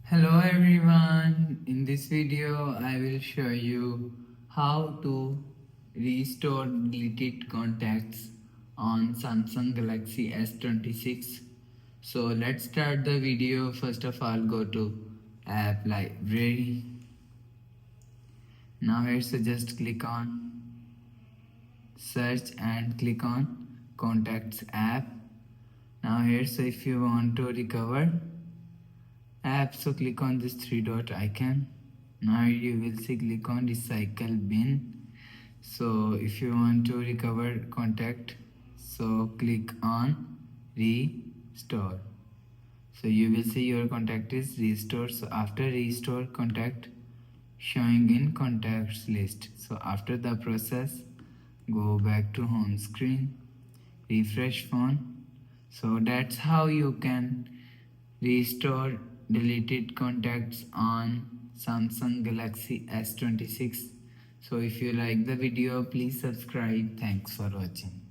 Hello everyone, in this video I will show you how to restore deleted contacts on Samsung Galaxy S26. So let's start the video. First of all, go to app library. Now here, so just click on search and click on contacts app. Now here, so if you want to recover app, so click on this three dot icon. Now you will see click on recycle bin. So if you want to recover contact, so click on restore. So you will see your contact is restored. So after restore contact showing in contacts list. So after the process, go back to home screen, refresh phone. So that's how you can restore deleted contacts on Samsung Galaxy S26. So if you like the video, please subscribe. Thanks for watching.